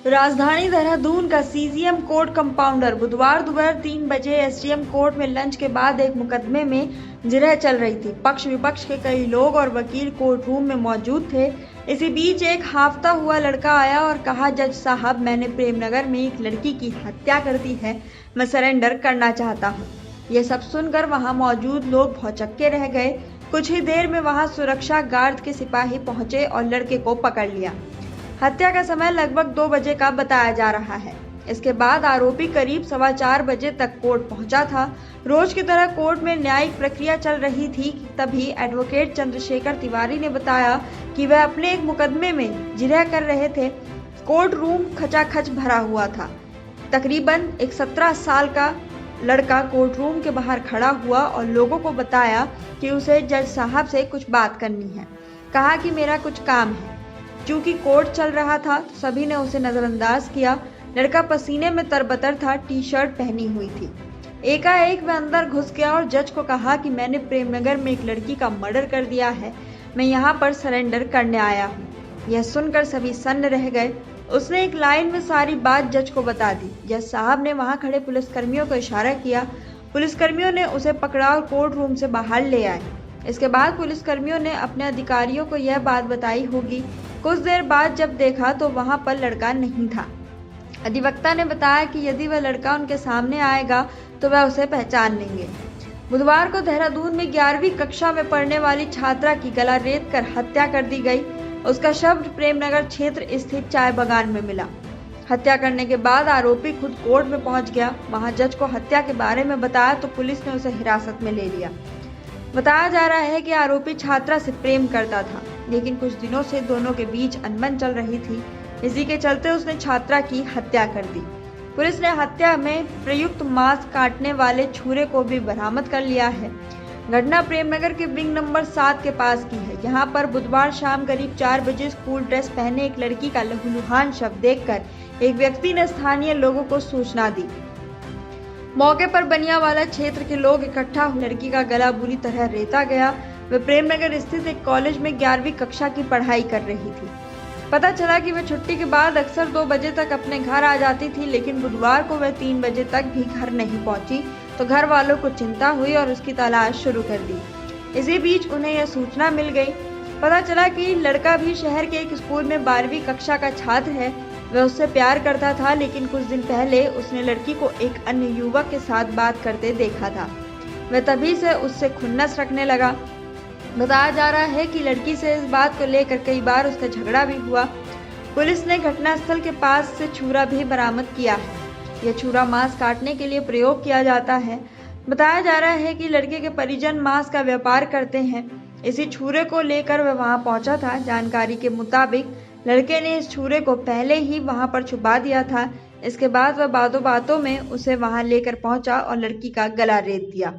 राजधानी देहरादून का CGM court compounder बुधवार दोपहर 3 बजे एसडीएम कोर्ट में लंच के बाद एक मुकदमे में जिरह चल रही थी। पक्ष विपक्ष के कई लोग और वकील कोर्ट रूम में मौजूद थे। इसी बीच एक हाफता हुआ लड़का आया और कहा, जज साहब, मैंने प्रेमनगर में एक लड़की की हत्या कर दी है, मैं सरेंडर करना चाहता हूँ। यह सब सुनकर वहां मौजूद लोग भौचक्के रह गए। कुछ ही देर में वहां सुरक्षा गार्ड के सिपाही पहुंचे और लड़के को पकड़ लिया। हत्या का समय लगभग 2 बजे का बताया जा रहा है। इसके बाद आरोपी करीब 4:15 बजे तक कोर्ट पहुंचा था। रोज की तरह कोर्ट में न्यायिक प्रक्रिया चल रही थी। तभी एडवोकेट चंद्रशेखर तिवारी ने बताया कि वह अपने एक मुकदमे में जिरह कर रहे थे। कोर्ट रूम खचाखच भरा हुआ था। तकरीबन एक 17 साल का लड़का कोर्ट रूम के बाहर खड़ा हुआ और लोगों को बताया कि उसे जज साहब से कुछ बात करनी है। कहा कि मेरा कुछ काम है। चूंकि कोर्ट चल रहा था तो सभी ने उसे नजरअंदाज किया। लड़का पसीने में तरबतर था, टी शर्ट पहनी हुई थी। एकाएक वह अंदर घुस गया और जज को कहा कि मैंने प्रेमनगर में एक लड़की का मर्डर कर दिया है, मैं यहाँ पर सरेंडर करने आया हूँ। यह सुनकर सभी सन्न रह गए। उसने एक लाइन में सारी बात जज को बता दी। जज साहब ने वहां खड़े पुलिसकर्मियों को इशारा किया। पुलिसकर्मियों ने उसे पकड़ा और कोर्ट रूम से बाहर ले आए। इसके बाद पुलिसकर्मियों ने अपने अधिकारियों को यह बात बताई होगी। कुछ देर बाद जब देखा तो वहां पर लड़का नहीं था। अधिवक्ता ने बताया कि यदि वह लड़का उनके सामने आएगा तो वह उसे पहचान लेंगे। बुधवार को देहरादून में 11वीं कक्षा में पढ़ने वाली छात्रा की गला रेत कर हत्या कर दी गई। उसका शव प्रेमनगर क्षेत्र स्थित चाय बागान में मिला। हत्या करने के बाद आरोपी खुद कोर्ट में पहुंच गया। वहां जज को हत्या के बारे में बताया तो पुलिस ने उसे हिरासत में ले लिया। बताया जा रहा है कि आरोपी छात्रा से प्रेम करता था, लेकिन कुछ दिनों से दोनों के बीच अनबन चल रही थी। इसी के चलते उसने छात्रा की हत्या कर दी। पुलिस ने हत्या में प्रयुक्त मांस काटने वाले छुरे को भी बरामद कर लिया है। घटना प्रेमनगर के विंग नंबर 7 के पास की है। यहाँ पर बुधवार शाम करीब 4 बजे स्कूल ड्रेस पहने एक लड़की का लहूलुहान शव देखकर एक व्यक्ति ने स्थानीय लोगों को सूचना दी। मौके पर बनियावाला क्षेत्र के लोग इकट्ठा हुए। लड़की का गला बुरी तरह रेता गया। वह प्रेमनगर स्थित एक कॉलेज में 11वीं कक्षा की पढ़ाई कर रही थी। पता चला कि वह छुट्टी के बाद अक्सर 2 बजे तक अपने घर आ जाती थी, लेकिन बुधवार को वह 3 बजे तक भी घर नहीं पहुंची तो घर वालों को चिंता हुई और उसकी तलाश शुरू कर दी। इसी बीच उन्हें यह सूचना मिल गई। पता चला कि लड़का भी शहर के एक स्कूल में 12वीं कक्षा का छात्र है। वह उससे प्यार करता था, लेकिन कुछ दिन पहले उसने लड़की को एक अन्य युवक के साथ बात करते देखा था। वह तभी से उससे खुन्नस रखने लगा। बताया जा रहा है कि लड़की से इस बात को लेकर कई बार उसका झगड़ा भी हुआ। पुलिस ने घटनास्थल के पास से छुरा भी बरामद किया है। यह छुरा मांस काटने के लिए प्रयोग किया जाता है। बताया जा रहा है कि लड़के के परिजन मांस का व्यापार करते हैं। इसी छुरे को लेकर वह वहां पहुंचा था। जानकारी के मुताबिक लड़के ने इस छुरे को पहले ही वहां पर छुपा दिया था। इसके बाद वह बातों बातों में उसे वहां लेकर पहुंचा और लड़की का गला रेत दिया।